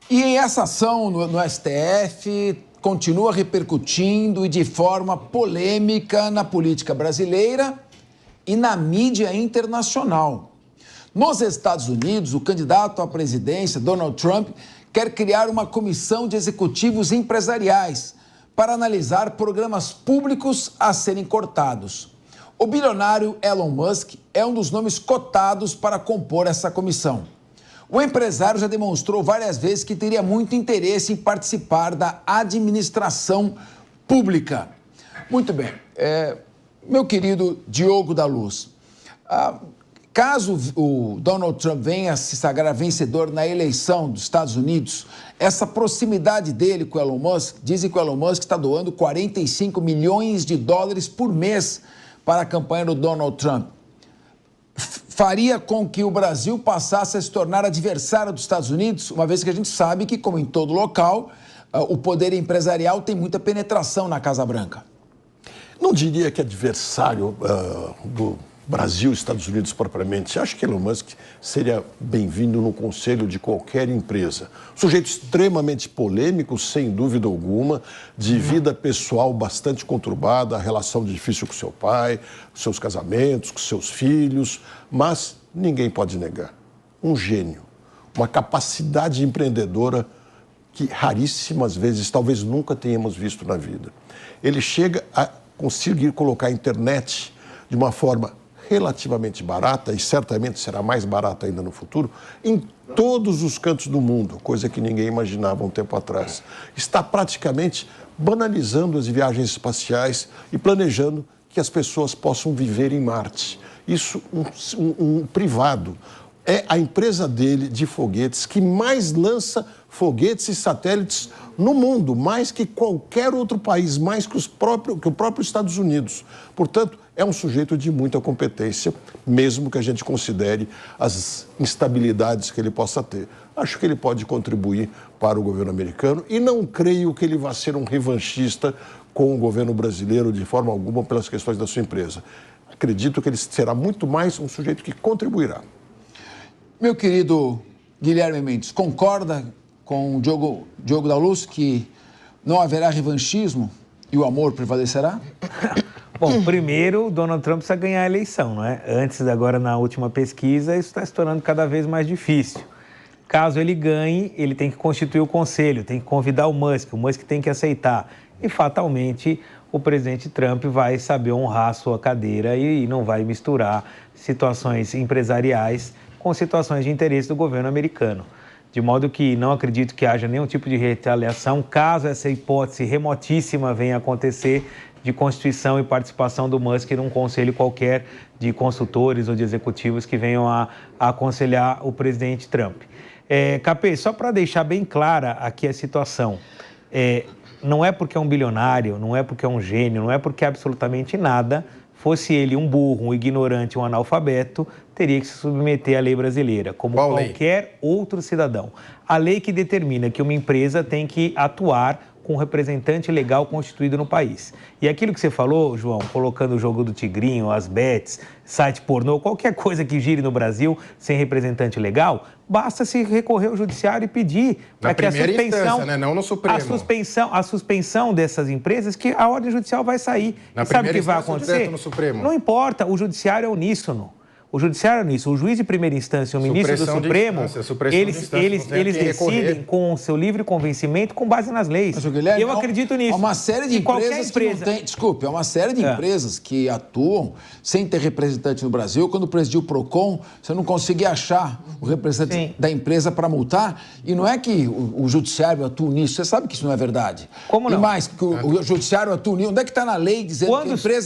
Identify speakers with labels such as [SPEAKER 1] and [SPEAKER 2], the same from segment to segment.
[SPEAKER 1] E essa ação no STF continua repercutindo e de forma polêmica na política brasileira e na mídia internacional. Nos Estados Unidos, o candidato à presidência, Donald Trump, quer criar uma comissão de executivos empresariais para analisar programas públicos a serem cortados. O bilionário Elon Musk é um dos nomes cotados para compor essa comissão. O empresário já demonstrou várias vezes que teria muito interesse em participar da administração pública. Muito bem. Meu querido Diogo da Luz, caso o Donald Trump venha se sagrar vencedor na eleição dos Estados Unidos, essa proximidade dele com o Elon Musk, dizem que o Elon Musk está doando 45 milhões de dólares por mês para a campanha do Donald Trump, faria com que o Brasil passasse a se tornar adversário dos Estados Unidos, uma vez que a gente sabe que, como em todo local, o poder empresarial tem muita penetração na Casa Branca.
[SPEAKER 2] Não diria que adversário do Brasil e Estados Unidos propriamente. Acho que Elon Musk seria bem-vindo no conselho de qualquer empresa. Sujeito extremamente polêmico, sem dúvida alguma, de vida pessoal bastante conturbada, a relação difícil com seu pai, seus casamentos, com seus filhos, mas ninguém pode negar. Um gênio, uma capacidade empreendedora que raríssimas vezes, talvez nunca tenhamos visto na vida. Ele chega a conseguir colocar a internet de uma forma relativamente barata, e certamente será mais barata ainda no futuro, em todos os cantos do mundo, coisa que ninguém imaginava um tempo atrás. Está praticamente banalizando as viagens espaciais e planejando que as pessoas possam viver em Marte. Isso, um privado. É a empresa dele de foguetes que mais lança foguetes e satélites no mundo, mais que qualquer outro país, mais que o próprio Estados Unidos. Portanto, é um sujeito de muita competência, mesmo que a gente considere as instabilidades que ele possa ter. Acho que ele pode contribuir para o governo americano e não creio que ele vá ser um revanchista com o governo brasileiro de forma alguma pelas questões da sua empresa. Acredito que ele será muito mais um sujeito que contribuirá.
[SPEAKER 1] Meu querido Guilherme Mendes, concorda com o Diogo da Luz que não haverá revanchismo e o amor prevalecerá?
[SPEAKER 3] Bom, primeiro, Donald Trump precisa ganhar a eleição, não é? Antes, agora, na última pesquisa, isso está se tornando cada vez mais difícil. Caso ele ganhe, ele tem que constituir o conselho, tem que convidar o Musk tem que aceitar. E, fatalmente, o presidente Trump vai saber honrar a sua cadeira e não vai misturar situações empresariais com situações de interesse do governo americano. De modo que não acredito que haja nenhum tipo de retaliação, caso essa hipótese remotíssima venha a acontecer, de constituição e participação do Musk num conselho qualquer de consultores ou de executivos que venham a aconselhar o presidente Trump. Capê, só para deixar bem clara aqui a situação, não é porque é um bilionário, não é porque é um gênio, não é porque é absolutamente nada, fosse ele um burro, um ignorante, um analfabeto, teria que se submeter à lei brasileira, como qualquer outro cidadão. A lei que determina que uma empresa tem que atuar com um representante legal constituído no país. E aquilo que você falou, João, colocando o jogo do tigrinho, as bets, site pornô, qualquer coisa que gire no Brasil sem representante legal, basta se recorrer ao judiciário e pedir para que a suspensão, né? Não no Supremo. A suspensão dessas empresas, que a ordem judicial vai sair.
[SPEAKER 4] Na
[SPEAKER 3] sabe o que vai acontecer?
[SPEAKER 4] No Supremo.
[SPEAKER 3] Não importa, o judiciário é uníssono. O judiciário é nisso. O juiz de primeira instância e o ministro do Supremo, eles decidem com o seu livre convencimento com base nas leis.
[SPEAKER 1] Mas, Guilherme,
[SPEAKER 3] eu acredito nisso.
[SPEAKER 1] Há uma série de empresas que não tem... Desculpe, há uma série de empresas que atuam sem ter representante no Brasil. Quando presidiu o PROCON, você não conseguia achar o representante da empresa para multar. E não é que o judiciário atua nisso. Você sabe que isso não é verdade.
[SPEAKER 3] Como não?
[SPEAKER 1] E mais, que o judiciário atua nisso. Onde é que está na lei dizendo que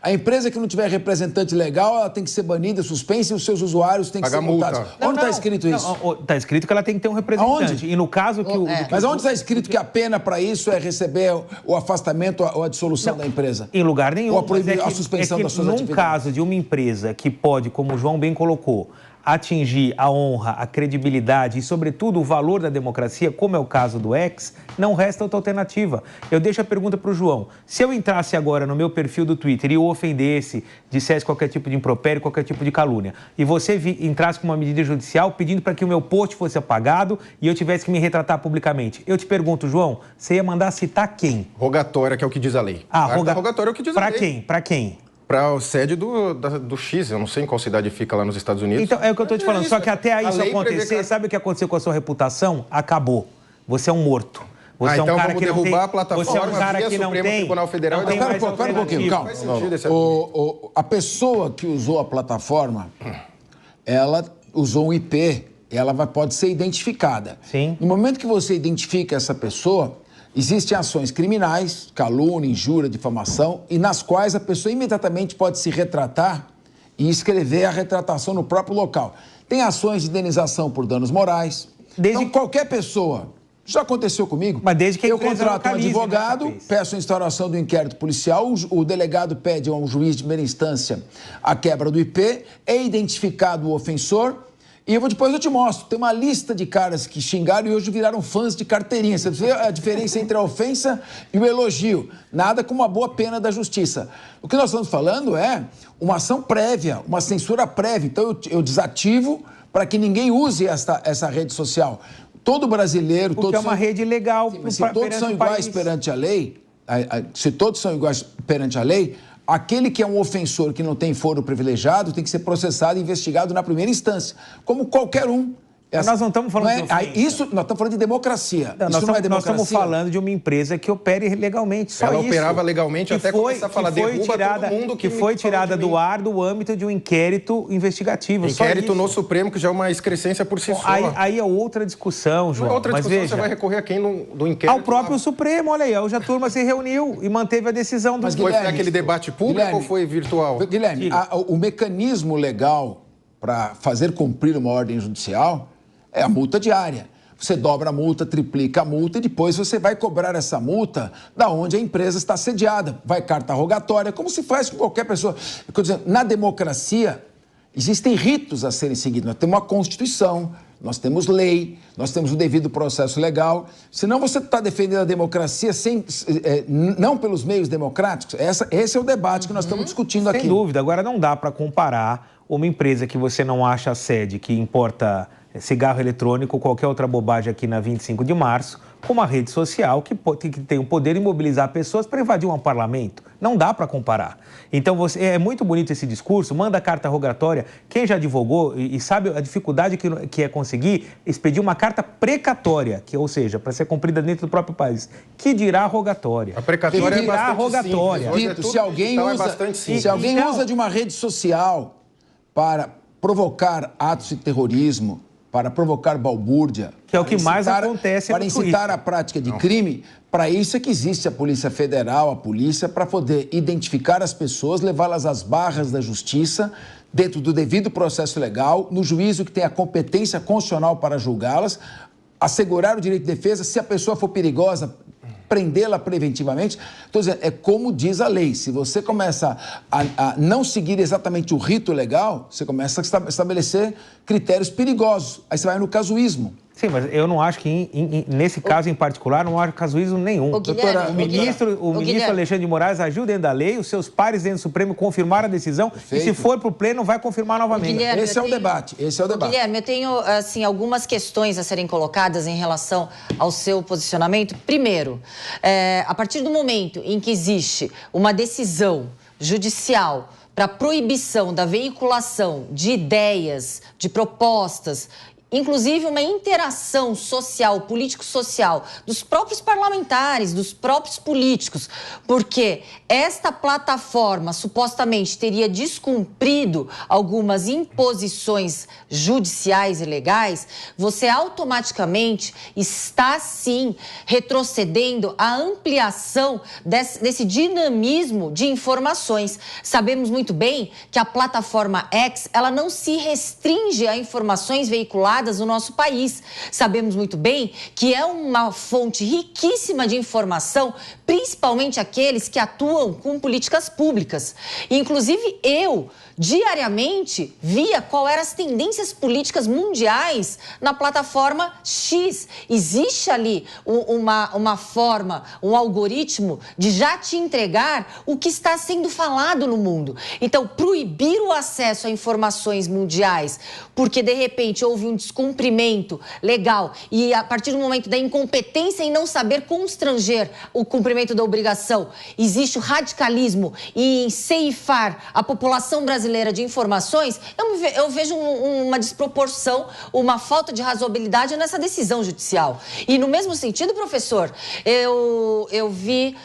[SPEAKER 1] a empresa que não tiver representante legal, ela tem que ser banida, suspensa, e os seus usuários têm que ser multados. Onde está escrito isso?
[SPEAKER 3] Está escrito que ela tem que ter um representante.
[SPEAKER 1] Aonde?
[SPEAKER 3] E no caso que
[SPEAKER 1] Mas onde está escrito que a pena para isso é receber o afastamento ou a dissolução da empresa?
[SPEAKER 3] Em lugar nenhum.
[SPEAKER 1] Ou a suspensão das suas atividades?
[SPEAKER 3] Num caso de uma empresa que pode, como o João bem colocou, atingir a honra, a credibilidade e, sobretudo, o valor da democracia, como é o caso do X, não resta outra alternativa. Eu deixo a pergunta para o João. Se eu entrasse agora no meu perfil do Twitter e o ofendesse, dissesse qualquer tipo de impropério, qualquer tipo de calúnia, e você entrasse com uma medida judicial pedindo para que o meu post fosse apagado e eu tivesse que me retratar publicamente, eu te pergunto, João, você ia mandar citar quem?
[SPEAKER 4] Rogatória, que é o que diz a lei.
[SPEAKER 3] Rogatória
[SPEAKER 4] é o que diz a lei.
[SPEAKER 3] Para quem? Para quem?
[SPEAKER 4] Para a sede do X, eu não sei em qual cidade fica lá nos Estados Unidos.
[SPEAKER 3] Então, é o que eu estou te falando. Só que até aí isso acontecer,
[SPEAKER 4] que...
[SPEAKER 3] sabe o que aconteceu com a sua reputação? Acabou. Você é um morto. Você é um
[SPEAKER 4] então
[SPEAKER 3] cara
[SPEAKER 4] vamos
[SPEAKER 3] que
[SPEAKER 4] derrubar
[SPEAKER 3] não tem,
[SPEAKER 4] a plataforma,
[SPEAKER 3] você é um cara que não
[SPEAKER 4] Supremo
[SPEAKER 3] tem,
[SPEAKER 4] Tribunal Federal.
[SPEAKER 3] Não tem mais
[SPEAKER 1] Pera um pouquinho, calma.
[SPEAKER 4] Faz sentido esse
[SPEAKER 1] A pessoa que usou a plataforma, ela usou um IP, ela pode ser identificada.
[SPEAKER 3] Sim.
[SPEAKER 1] No momento que você identifica essa pessoa, existem ações criminais, calúnia, injúria, difamação, e nas quais a pessoa imediatamente pode se retratar e escrever a retratação no próprio local. Tem ações de indenização por danos morais. Então, qualquer pessoa, já aconteceu comigo,
[SPEAKER 3] mas desde que
[SPEAKER 1] eu contrato um advogado, peço a instauração do inquérito policial, o delegado pede a um juiz de primeira instância a quebra do IP, é identificado o ofensor. E depois eu te mostro, tem uma lista de caras que xingaram e hoje viraram fãs de carteirinha. Você vê a diferença entre a ofensa e o elogio. Nada como uma boa pena da justiça. O que nós estamos falando é uma ação prévia, uma censura prévia. Então eu desativo para que ninguém use essa rede social. Todo brasileiro...
[SPEAKER 3] Porque é uma rede legal.
[SPEAKER 1] Sim, mas se todos são iguais perante a lei, aquele que é um ofensor que não tem foro privilegiado tem que ser processado e investigado na primeira instância, como qualquer um.
[SPEAKER 3] Nós não estamos falando de ofensa.
[SPEAKER 1] Isso, nós estamos falando de democracia.
[SPEAKER 3] Não,
[SPEAKER 1] isso não é democracia.
[SPEAKER 3] Nós estamos falando de uma empresa que opere legalmente, só
[SPEAKER 4] Ela
[SPEAKER 3] isso.
[SPEAKER 4] operava legalmente até começar a falar, derruba todo mundo
[SPEAKER 3] que foi tirada do ar do âmbito de um inquérito investigativo.
[SPEAKER 4] Inquérito no Supremo, que já é uma excrescência por si só.
[SPEAKER 3] Aí é outra discussão, João.
[SPEAKER 4] Não é outra discussão,
[SPEAKER 3] mas veja,
[SPEAKER 4] você vai recorrer a quem do inquérito?
[SPEAKER 3] Ao próprio Supremo, olha aí. Hoje a turma se reuniu e manteve a decisão do...
[SPEAKER 4] Mas foi aquele debate público ou foi virtual?
[SPEAKER 1] Guilherme, o mecanismo legal para fazer cumprir uma ordem judicial é a multa diária. Você dobra a multa, triplica a multa e depois você vai cobrar essa multa da onde a empresa está sediada. Vai carta rogatória, como se faz com qualquer pessoa. Eu tô dizendo, na democracia, existem ritos a serem seguidos. Nós temos uma Constituição, nós temos lei, nós temos o devido processo legal. Senão você está defendendo a democracia não pelos meios democráticos. Esse é o debate que nós estamos discutindo aqui.
[SPEAKER 3] Sem dúvida. Agora, não dá para comparar uma empresa que você não acha a sede, que importa cigarro eletrônico ou qualquer outra bobagem aqui na 25 de março, com uma rede social que tem o poder de mobilizar pessoas para invadir um parlamento. Não dá para comparar. Então, é muito bonito esse discurso, manda carta rogatória. Quem já advogou e sabe a dificuldade que é conseguir expedir uma carta precatória, ou seja, para ser cumprida dentro do próprio país. Que dirá rogatória?
[SPEAKER 4] A precatória é bastante
[SPEAKER 3] rogatória.
[SPEAKER 4] simples.
[SPEAKER 1] Se alguém usa de uma rede social para provocar atos de terrorismo, para provocar balbúrdia,
[SPEAKER 3] que é o que mais acontece
[SPEAKER 1] para incitar a prática de crime, para isso é que existe a Polícia Federal, a polícia, para poder identificar as pessoas, levá-las às barras da justiça, dentro do devido processo legal, no juízo que tem a competência constitucional para julgá-las, assegurar o direito de defesa, se a pessoa for perigosa, prendê-la preventivamente. Estou dizendo, é como diz a lei. Se você começa a não seguir exatamente o rito legal, você começa a estabelecer critérios perigosos. Aí você vai no casuísmo.
[SPEAKER 3] Sim, mas eu não acho que, nesse caso em particular, não há casuísmo nenhum. O ministro Alexandre de Moraes agiu dentro da lei, os seus pares dentro do Supremo confirmaram a decisão. Perfeito. E se for para o pleno, vai confirmar novamente.
[SPEAKER 1] Guilherme, esse é o debate.
[SPEAKER 5] Guilherme, eu tenho assim, algumas questões a serem colocadas em relação ao seu posicionamento. Primeiro, a partir do momento em que existe uma decisão judicial para proibição da veiculação de ideias, de propostas, inclusive uma interação social, político-social, dos próprios parlamentares, dos próprios políticos, porque esta plataforma supostamente teria descumprido algumas imposições judiciais e legais, você automaticamente está, sim, retrocedendo a ampliação desse dinamismo de informações. Sabemos muito bem que a plataforma X, ela não se restringe a informações veiculadas no nosso país. Sabemos muito bem que é uma fonte riquíssima de informação, principalmente aqueles que atuam com políticas públicas. Inclusive eu, diariamente via qual eram as tendências políticas mundiais na plataforma X. Existe ali uma forma, um algoritmo de já te entregar o que está sendo falado no mundo. Então, proibir o acesso a informações mundiais, porque de repente houve um descumprimento legal e a partir do momento da incompetência em não saber constranger o cumprimento da obrigação, existe o radicalismo e em ceifar a população brasileira de informações, eu vejo uma desproporção, uma falta de razoabilidade nessa decisão judicial. E no mesmo sentido, professor, eu vi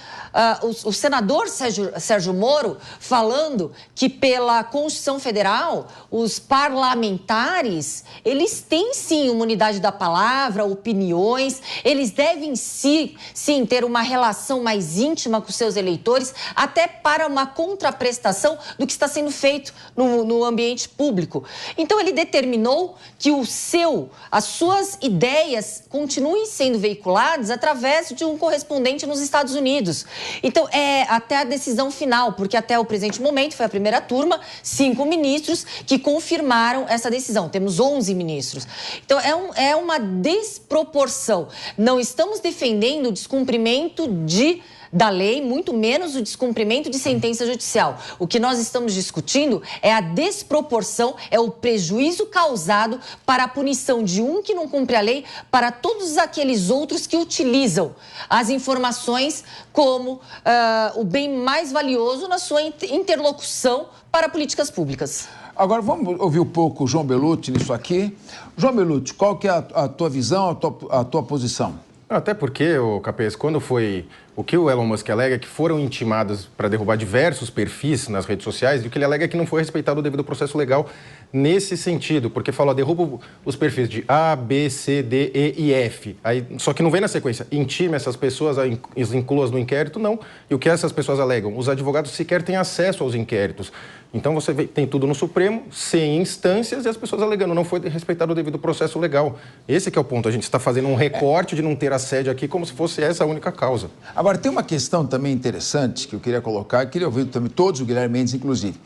[SPEAKER 5] o senador Sérgio Moro falando que pela Constituição Federal, os parlamentares, eles têm sim imunidade da palavra, opiniões, eles devem sim ter uma relação mais íntima com seus eleitores, até para uma contraprestação do que está sendo feito no ambiente público. Então ele determinou que as suas ideias continuem sendo veiculadas através de um correspondente nos Estados Unidos. Então, até a decisão final, porque até o presente momento foi a primeira turma, 5 ministros que confirmaram essa decisão. Temos 11 ministros. Então, é uma desproporção. Não estamos defendendo o descumprimento da lei, muito menos o descumprimento de sentença judicial. O que nós estamos discutindo é a desproporção, é o prejuízo causado para a punição de um que não cumpre a lei para todos aqueles outros que utilizam as informações como o bem mais valioso na sua interlocução para políticas públicas.
[SPEAKER 1] Agora, vamos ouvir um pouco o João Belutti nisso aqui. João Belutti, qual que é a tua visão, a tua posição?
[SPEAKER 4] Até porque, Capês, quando foi o que o Elon Musk alega é que foram intimados para derrubar diversos perfis nas redes sociais, e o que ele alega é que não foi respeitado o devido processo legal nesse sentido, porque falou, derruba os perfis de A, B, C, D, E e F. Aí, só que não vem na sequência, intime essas pessoas, inclua-as no inquérito, não. E o que essas pessoas alegam? Os advogados sequer têm acesso aos inquéritos. Então você tem tudo no Supremo, sem instâncias, e as pessoas alegando, não foi respeitado o devido processo legal. Esse que é o ponto, a gente está fazendo um recorte de não ter assédio aqui como se fosse essa a única causa.
[SPEAKER 1] Agora, tem uma questão também interessante que eu queria colocar, queria ouvir também todos, o Guilherme Mendes inclusive.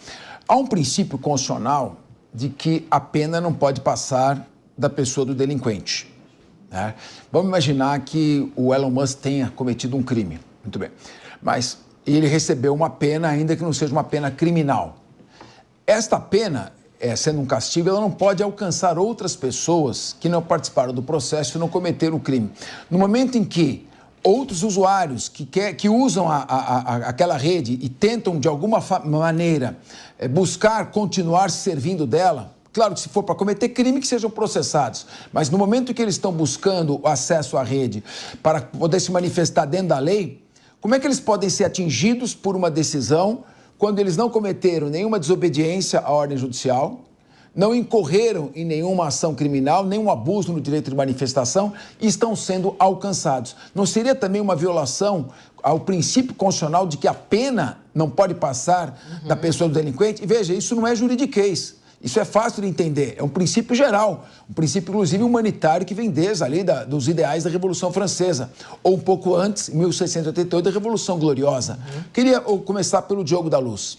[SPEAKER 1] Há um princípio constitucional de que a pena não pode passar da pessoa do delinquente, né? Vamos imaginar que o Elon Musk tenha cometido um crime, muito bem, mas ele recebeu uma pena, ainda que não seja uma pena criminal. Esta pena, sendo um castigo, ela não pode alcançar outras pessoas que não participaram do processo e não cometeram o crime. No momento em que outros usuários que usam aquela rede e tentam, de alguma maneira, buscar continuar servindo dela, claro que se for para cometer crime, que sejam processados, mas no momento em que eles estão buscando o acesso à rede para poder se manifestar dentro da lei, como é que eles podem ser atingidos por uma decisão quando eles não cometeram nenhuma desobediência à ordem judicial, não incorreram em nenhuma ação criminal, nenhum abuso no direito de manifestação e estão sendo alcançados? Não seria também uma violação ao princípio constitucional de que a pena não pode passar da pessoa do delinquente? E veja, isso não é juridiquês, isso é fácil de entender, é um princípio geral, um princípio inclusive humanitário que vem desde ali dos ideais da Revolução Francesa, ou um pouco antes, em 1688, da Revolução Gloriosa. Queria começar pelo Diogo da Luz.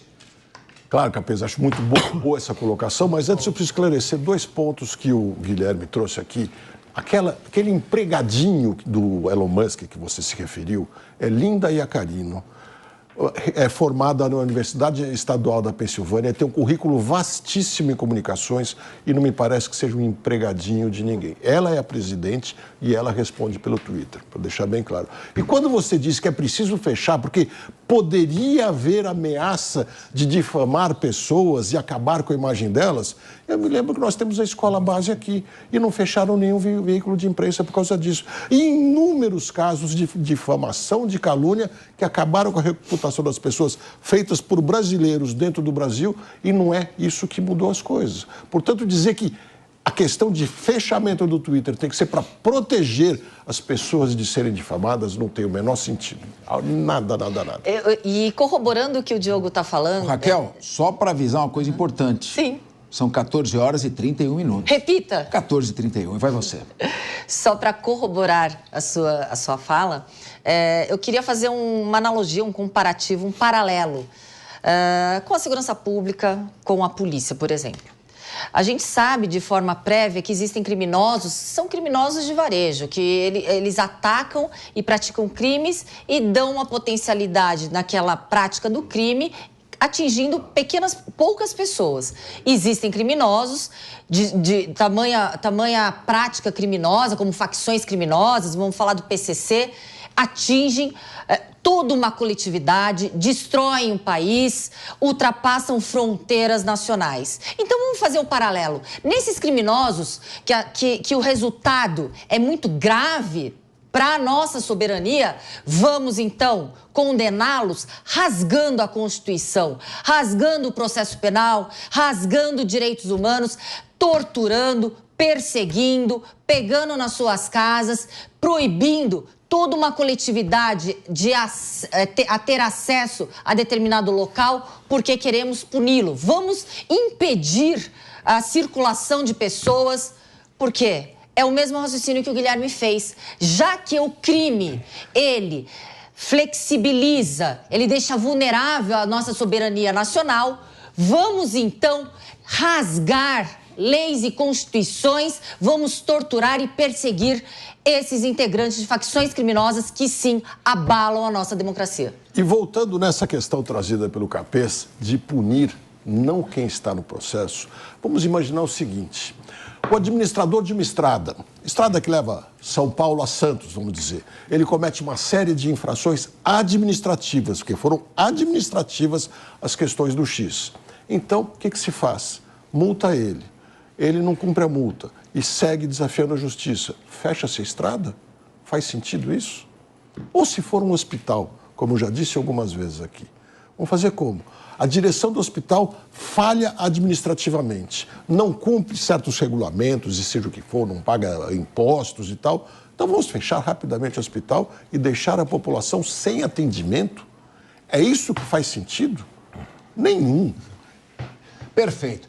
[SPEAKER 2] Claro, Capês, acho muito boa essa colocação, mas antes eu preciso esclarecer 2 pontos que o Guilherme trouxe aqui. Aquele empregadinho do Elon Musk que você se referiu é Linda Iacarino. É formada na Universidade Estadual da Pensilvânia, tem um currículo vastíssimo em comunicações e não me parece que seja um empregadinho de ninguém. Ela é a presidente e ela responde pelo Twitter, para deixar bem claro. E quando você diz que é preciso fechar, porque poderia haver ameaça de difamar pessoas e acabar com a imagem delas, eu me lembro que nós temos a escola base aqui e não fecharam nenhum veículo de imprensa por causa disso. E inúmeros casos de difamação, de calúnia, que acabaram com a reputação das pessoas feitas por brasileiros dentro do Brasil, e não é isso que mudou as coisas. Portanto, dizer que a questão de fechamento do Twitter tem que ser para proteger as pessoas de serem difamadas não tem o menor sentido. Nada.
[SPEAKER 5] E corroborando o que o Diogo está falando...
[SPEAKER 1] Raquel, só para avisar uma coisa importante.
[SPEAKER 5] Sim.
[SPEAKER 1] São 14 horas e 31 minutos.
[SPEAKER 5] Repita.
[SPEAKER 1] 14h31. Vai você.
[SPEAKER 5] Só para corroborar a sua fala, eu queria fazer uma analogia, um comparativo, um paralelo. com a segurança pública, com a polícia, por exemplo. A gente sabe de forma prévia que existem criminosos, são criminosos de varejo, que eles atacam e praticam crimes e dão uma potencialidade naquela prática do crime, atingindo poucas pessoas. Existem criminosos de tamanha prática criminosa, como facções criminosas, vamos falar do PCC, atingem toda uma coletividade, destroem um país, ultrapassam fronteiras nacionais. Então vamos fazer um paralelo. Nesses criminosos, que o resultado é muito grave para a nossa soberania, vamos então condená-los rasgando a Constituição, rasgando o processo penal, rasgando direitos humanos, torturando, perseguindo, pegando nas suas casas, proibindo toda uma coletividade a ter acesso a determinado local porque queremos puni-lo. Vamos impedir a circulação de pessoas, por quê? É o mesmo raciocínio que o Guilherme fez. Já que o crime, ele flexibiliza, ele deixa vulnerável a nossa soberania nacional, vamos então rasgar leis e constituições, vamos torturar e perseguir esses integrantes de facções criminosas que, sim, abalam a nossa democracia.
[SPEAKER 2] E voltando nessa questão trazida pelo Capês, de punir não quem está no processo, vamos imaginar o seguinte: o administrador de uma estrada que leva São Paulo a Santos, vamos dizer, ele comete uma série de infrações administrativas, porque foram administrativas as questões do X. Então, o que se faz? Multa ele. Ele não cumpre a multa e segue desafiando a justiça. Fecha-se a estrada? Faz sentido isso? Ou se for um hospital, como eu já disse algumas vezes aqui, vamos fazer como? A direção do hospital falha administrativamente, não cumpre certos regulamentos e seja o que for, não paga impostos e tal. Então vamos fechar rapidamente o hospital e deixar a população sem atendimento? É isso que faz sentido? Nenhum.
[SPEAKER 1] Perfeito.